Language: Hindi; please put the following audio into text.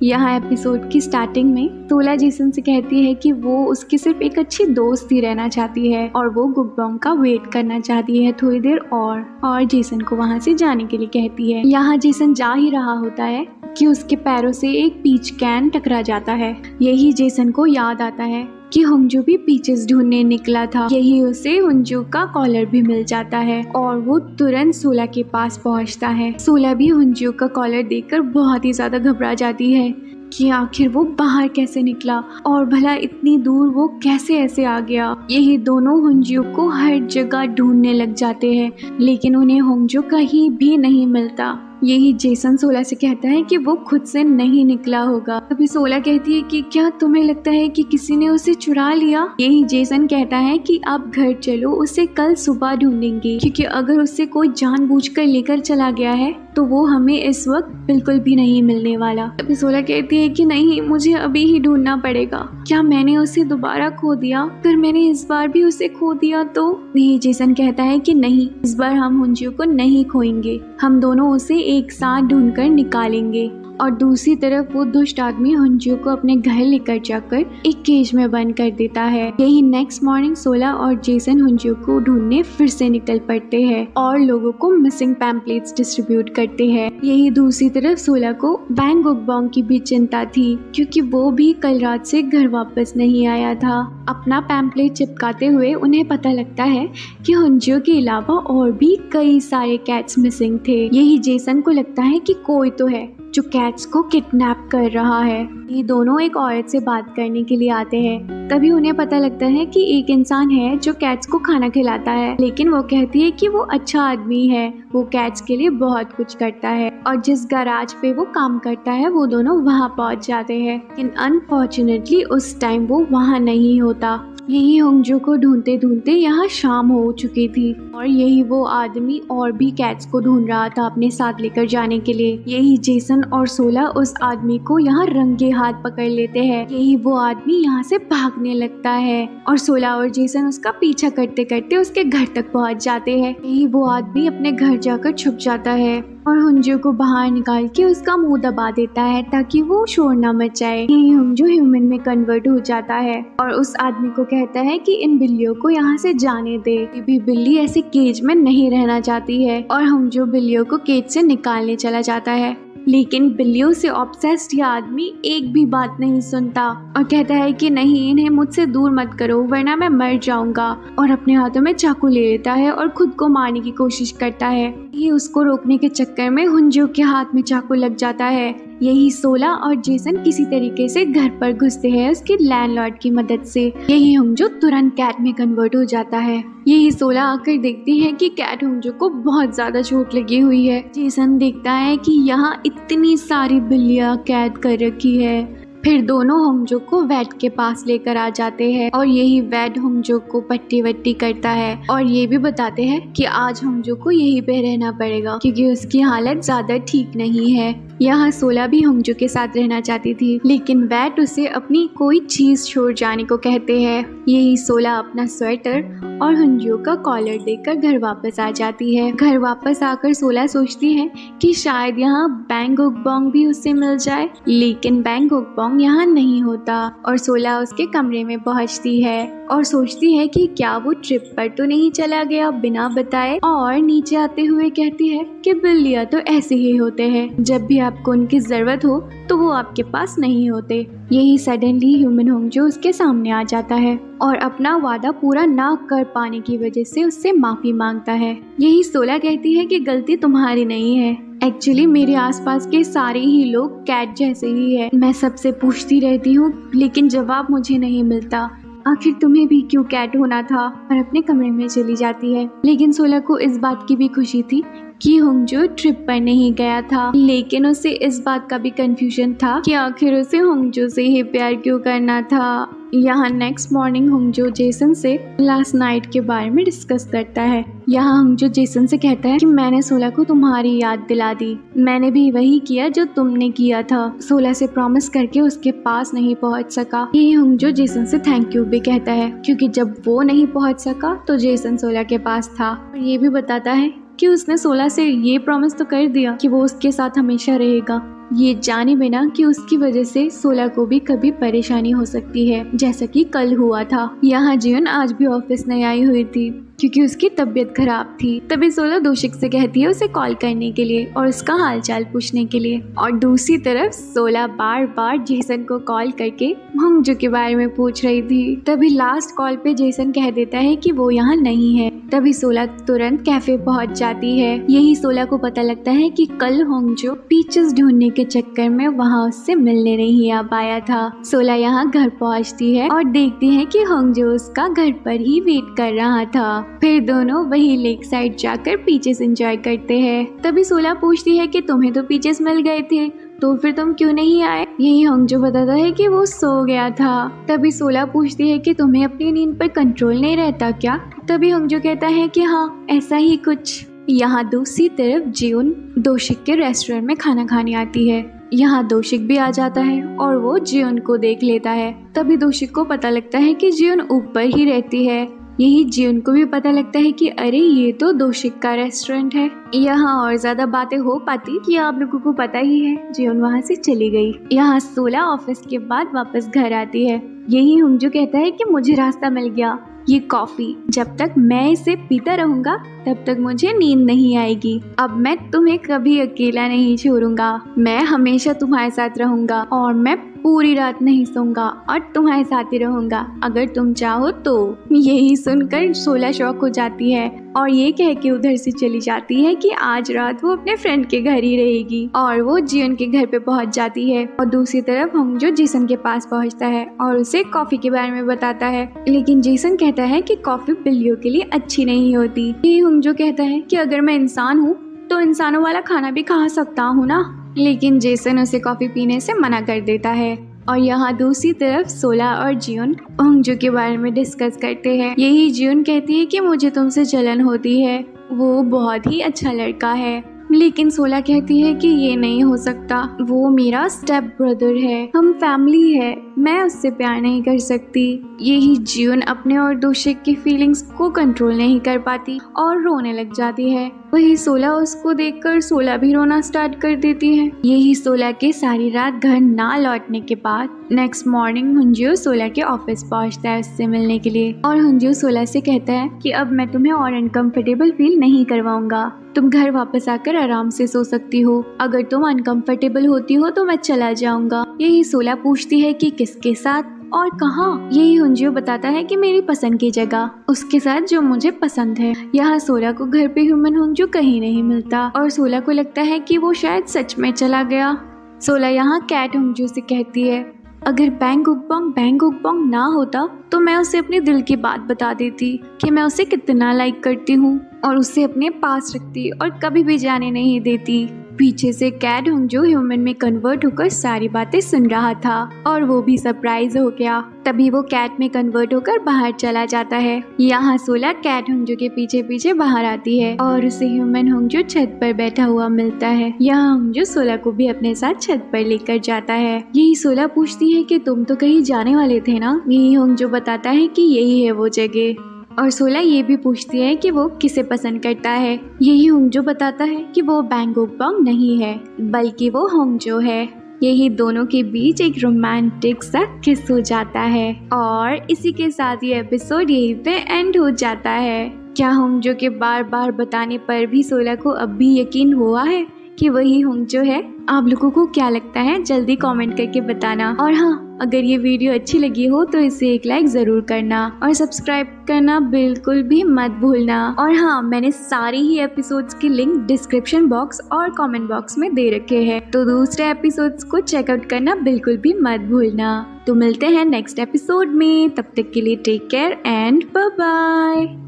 यहाँ एपिसोड की स्टार्टिंग में सोला जेसन से कहती है कि वो उसकी सिर्फ एक अच्छी दोस्त ही रहना चाहती है और वो गुगबॉन्ग का वेट करना चाहती है थोड़ी देर और जेसन को वहाँ से जाने के लिए कहती है। यहाँ जेसन जा ही रहा होता है कि उसके पैरों से एक पीच कैन टकरा जाता है। यही जेसन को याद आता है कि हुंजू भी पीचेस ढूंढने निकला था। यही उसे हुंजू का कॉलर भी मिल जाता है और वो तुरंत सोला के पास पहुंचता है। सोला भी हुंजू का कॉलर देखकर बहुत ही ज्यादा घबरा जाती है कि आखिर वो बाहर कैसे निकला और भला इतनी दूर वो कैसे ऐसे आ गया। यही दोनों हुंजू को हर जगह ढूंढने लग जाते हैं लेकिन उन्हें हुंजू कहीं भी नहीं मिलता। यही जेसन सोला से कहता है कि वो खुद से नहीं निकला होगा। तभी सोला कहती है कि क्या तुम्हें लगता है कि किसी ने उसे चुरा लिया? यही जेसन कहता है कि आप घर चलो, उसे कल सुबह ढूंढेंगे क्योंकि अगर उसे कोई जानबूझकर लेकर चला गया है तो वो हमें इस वक्त बिल्कुल भी नहीं मिलने वाला। तभी सोला कहती है कि नहीं, मुझे अभी ही ढूंढना पड़ेगा। क्या मैंने उसे दोबारा खो दिया? अगर मैंने इस बार भी उसे खो दिया तो? यही जेसन कहता है कि नहीं, इस बार हम हुंजू को नहीं खोएंगे, हम दोनों उसे एक साथ ढूंढकर निकालेंगे। और दूसरी तरफ वो दुष्ट आदमी हुंजू को अपने घर लेकर जाकर एक केज में बंद कर देता है। यही नेक्स्ट मॉर्निंग सोला और जेसन हुंजू को ढूंढने फिर से निकल पड़ते हैं और लोगों को मिसिंग पैम्पलेट्स डिस्ट्रीब्यूट करते हैं। यही दूसरी तरफ सोला को बैंग गुगबॉन्ग की भी चिंता थी क्योंकि वो भी कल रात से घर वापस नहीं आया था। अपना पैम्पलेट चिपकाते हुए उन्हें पता लगता है कि हुंजू के अलावा और भी कई सारे कैट्स मिसिंग थे। यही जेसन को लगता है कि कोई तो है जो कैट्स को किडनैप कर रहा है। ये दोनों एक औरत से बात करने के लिए आते हैं। तभी उन्हें पता लगता है कि एक इंसान है जो कैट्स को खाना खिलाता है, लेकिन वो कहती है कि वो अच्छा आदमी है, वो कैट्स के लिए बहुत कुछ करता है। और जिस गैराज पे वो काम करता है वो दोनों वहाँ पहुँच जाते हैं, लेकिन अनफॉर्चुनेटली उस टाइम वो वहाँ नहीं होता। यही हुंजू को ढूंढते ढूंढते यहाँ शाम हो चुकी थी और यही वो आदमी और भी कैट्स को ढूंढ रहा था अपने साथ लेकर जाने के लिए। यही जेसन और सोला उस आदमी को यहाँ रंगे हाथ पकड़ लेते हैं। यही वो आदमी यहाँ से भागने लगता है और सोला और जेसन उसका पीछा करते करते उसके घर तक पहुँच जाते हैं। यही वो आदमी अपने घर जाकर छुप जाता है और हुंजू को बाहर निकाल के उसका मुंह दबा देता है ताकि वो शोर न मचाए। यही हुंजू ह्यूमन में कन्वर्ट हो जाता है और उस आदमी को कहता है कि इन बिल्लियों को यहाँ से जाने दे। ये भी बिल्ली ऐसे केज में नहीं रहना चाहती है और हुंजू बिल्लियों को केज से निकालने चला जाता है, लेकिन बिल्लियों से ऑब्सेस्ड यह आदमी एक भी बात नहीं सुनता और कहता है कि नहीं, इन्हें मुझसे दूर मत करो वरना मैं मर जाऊंगा। और अपने हाथों में चाकू ले लेता है और खुद को मारने की कोशिश करता है। ये उसको रोकने के चक्कर में हुंजू के हाथ में चाकू लग जाता है। यही सोला और जेसन किसी तरीके से घर पर घुसते हैं उसके लैंडलॉर्ड की मदद से। यही हुंजू तुरंत कैट में कन्वर्ट हो जाता है। यही सोला आकर देखती है कि कैट हुंजू को बहुत ज्यादा चोट लगी हुई है। जेसन देखता है कि यहाँ इतनी सारी बिल्लियां कैद कर रखी है। फिर दोनों हुंजू को वैट के पास लेकर आ जाते हैं और यही वैट हुंजू को पट्टी वट्टी करता है और ये भी बताते हैं कि आज हुंजू को यहीं पे रहना पड़ेगा क्योंकि उसकी हालत ज्यादा ठीक नहीं है। यहाँ सोला भी हुंजू के साथ रहना चाहती थी लेकिन वैट उसे अपनी कोई चीज छोड़ जाने को कहते हैं। यही सोला अपना स्वेटर और हुंजू का कॉलर देकर घर वापस आ जाती है। घर वापस आकर सोला सोचती है कि शायद यहाँ बैंग गुगबॉन्ग भी उससे मिल जाए, लेकिन बैंग गुगबॉन्ग यहाँ नहीं होता और सोला उसके कमरे में पहुँचती है और सोचती है कि क्या वो ट्रिप पर तो नहीं चला गया बिना बताए। और नीचे आते हुए कहती है कि बिल्लियाँ तो ऐसे ही होते हैं, जब भी आपको उनकी जरूरत हो तो वो आपके पास नहीं होते। यही सडनली ह्यूमन हुंजू उसके सामने आ जाता है और अपना वादा पूरा ना कर पाने की वजह से उससे माफी मांगता है। यही सोला कहती है कि गलती तुम्हारी नहीं है, एक्चुअली मेरे आसपास के सारे ही लोग कैट जैसे ही है। मैं सबसे पूछती रहती हूँ लेकिन जवाब मुझे नहीं मिलता, आखिर तुम्हें भी क्यों कैट होना था? और अपने कमरे में चली जाती है। लेकिन सोला को इस बात की भी खुशी थी कि हुंजू ट्रिप पर नहीं गया था, लेकिन उसे इस बात का भी कंफ्यूजन था कि आखिर उसे हुंजू से ही प्यार क्यों करना था। यहाँ नेक्स्ट मॉर्निंग हुंजू जेसन से लास्ट नाइट के बारे में डिस्कस करता है। यहाँ हुंजू जेसन से कहता है कि मैंने सोला को तुम्हारी याद दिला दी, मैंने भी वही किया जो तुमने किया था। सोला से प्रॉमिस करके उसके पास नहीं पहुँच सका। ये हुंजू जेसन से थैंक यू भी कहता है क्योंकि जब वो नहीं पहुँच सका तो जेसन सोला के पास था। और ये भी बताता है कि उसने सोला से ये प्रॉमिस तो कर दिया कि वो उसके साथ हमेशा रहेगा। ये जाने बिना कि उसकी वजह से सोला को भी कभी परेशानी हो सकती है, जैसा कि कल हुआ था। यहाँ जियोन आज भी ऑफिस नहीं आई हुई थी क्योंकि उसकी तबीयत खराब थी। तभी सोला दोशिक से कहती है उसे कॉल करने के लिए और उसका हालचाल पूछने के लिए। और दूसरी तरफ सोला बार बार जेसन को कॉल करके होंगजो के बारे में पूछ रही थी। तभी लास्ट कॉल पे जेसन कह देता है कि वो यहाँ नहीं है। तभी सोला तुरंत कैफे पहुंच जाती है। यही सोला को पता लगता है कि कल होंगजो पीचेस ढूंढने के चक्कर में वहाँ उससे मिलने नहीं आ पाया था। सोला यहाँ घर पहुँचती है और देखती है कि होंगजो उसका घर पर ही वेट कर रहा था। फिर दोनों वही लेक साइड जाकर पीचेस एंजॉय करते हैं। तभी सोला पूछती है कि तुम्हें तो पीचेस मिल गए थे, तो फिर तुम क्यों नहीं आए? यही होंगजो बताता है कि वो सो गया था। तभी सोला पूछती है कि तुम्हें अपनी नींद पर कंट्रोल नहीं रहता क्या? तभी होंगजो कहता है कि हाँ, ऐसा ही कुछ। यहाँ दूसरी तरफ जियोन दोशिक के रेस्टोरेंट में खाना खाने आती है। यहाँ दोशिक भी आ जाता है और वो जियोन को देख लेता है। तभी दोशिक को पता लगता है कि जियोन ऊपर ही रहती है। यही जियोन को भी पता लगता है कि अरे ये तो दोशिक का रेस्टोरेंट है। यहाँ और ज्यादा बातें हो पाती कि आप लोगों को पता ही है, जियोन वहाँ से चली गई। यहाँ सोला ऑफिस के बाद वापस घर आती है। यही होंगजो कहता है कि मुझे रास्ता मिल गया, ये कॉफी जब तक मैं इसे पीता रहूंगा तब तक मुझे नींद नहीं आएगी। अब मैं तुम्हें कभी अकेला नहीं छोड़ूंगा, मैं हमेशा तुम्हारे साथ रहूंगा और मैं पूरी रात नहीं सोऊंगा और तुम्हारे साथ ही रहूंगा अगर तुम चाहो तो। यही सुनकर सोला शॉक हो जाती है और ये कह के उधर से चली जाती है कि आज रात वो अपने फ्रेंड के घर ही रहेगी। और वो जियोन के घर पे पहुंच जाती है और दूसरी तरफ होंगजो जेसन के पास पहुंचता है और उसे कॉफी के बारे में बताता है। लेकिन जेसन कहता है कि कॉफी बिल्लियों के लिए अच्छी नहीं होती। ये होंगजो कहता है कि अगर मैं इंसान हूँ तो इंसानों वाला खाना भी खा सकता हूँ ना। लेकिन जेसन उसे कॉफी पीने से मना कर देता है। और यहाँ दूसरी तरफ सोला और जियोन होंगजो के बारे में डिस्कस करते हैं। यही जियोन कहती है कि मुझे तुमसे जलन होती है, वो बहुत ही अच्छा लड़का है। लेकिन सोला कहती है कि ये नहीं हो सकता, वो मेरा स्टेप ब्रदर है, हम फैमिली है, मैं उससे प्यार नहीं कर सकती। यही जियोन अपने और दोशिक की फीलिंग्स को कंट्रोल नहीं कर पाती और रोने लग जाती है। वही सोला उसको देखकर सोला भी रोना स्टार्ट कर देती है। यही सोला के सारी रात घर ना लौटने के बाद नेक्स्ट मॉर्निंग हुंजियो सोला के ऑफिस पहुंचता है उससे मिलने के लिए। और हुंजियो सोला से कहता है कि अब मैं तुम्हें और अनकंफर्टेबल फील नहीं करवाऊंगा, तुम घर वापस आकर आराम से सो सकती हो, अगर तुम अनकंफर्टेबल होती हो तो मैं चला जाऊंगा। यही सोला पूछती है कि किसके साथ और कहाँ? यही हुंजियो बताता है कि मेरी पसंद की जगह, उसके साथ जो मुझे पसंद है। यहाँ सोला को घर पे ह्यूमन होंगजो कहीं नहीं मिलता और सोला को लगता है कि वो शायद सच में चला गया। सोला यहाँ कैट होंगजो से कहती है अगर बैंग उकबोंग ना होता तो मैं उसे अपने दिल की बात बता देती कि मैं उसे कितना लाइक करती हूँ और उसे अपने पास रखती और कभी भी जाने नहीं देती। पीछे से कैट होंगजो ह्यूमन में कन्वर्ट होकर सारी बातें सुन रहा था और वो भी सरप्राइज हो गया। तभी वो कैट में कन्वर्ट होकर बाहर चला जाता है। यहाँ सोला कैट होंगजो के पीछे पीछे बाहर आती है और उसे ह्यूमन होंगजो छत पर बैठा हुआ मिलता है। यहाँ होंगजो सोला को भी अपने साथ छत पर लेकर जाता है। यही सोला पूछती है कि तुम तो कहीं जाने वाले थे ना? यही होंगजो बताता है कि यही है वो जगह। और सोला ये भी पूछती है कि वो किसे पसंद करता है। यही होंगजो बताता है कि वो बैंग उकबोंग नहीं है बल्कि वो होंगजो है। यही दोनों के बीच एक रोमांटिक सा किस हो जाता है और इसी के साथ ये एपिसोड यहीं पे एंड हो जाता है। क्या होंगजो के बार बार बताने पर भी सोला को अब भी यकीन हुआ है कि वही होंगजो है? आप लोगों को क्या लगता है जल्दी कमेंट करके बताना। और हाँ, अगर ये वीडियो अच्छी लगी हो तो इसे एक लाइक जरूर करना और सब्सक्राइब करना बिल्कुल भी मत भूलना। और हाँ, मैंने सारी ही एपिसोड्स की लिंक डिस्क्रिप्शन बॉक्स और कमेंट बॉक्स में दे रखे हैं, तो दूसरे एपिसोड्स को चेकआउट करना बिल्कुल भी मत भूलना। तो मिलते हैं नेक्स्ट एपिसोड में, तब तक के लिए take care and bye bye.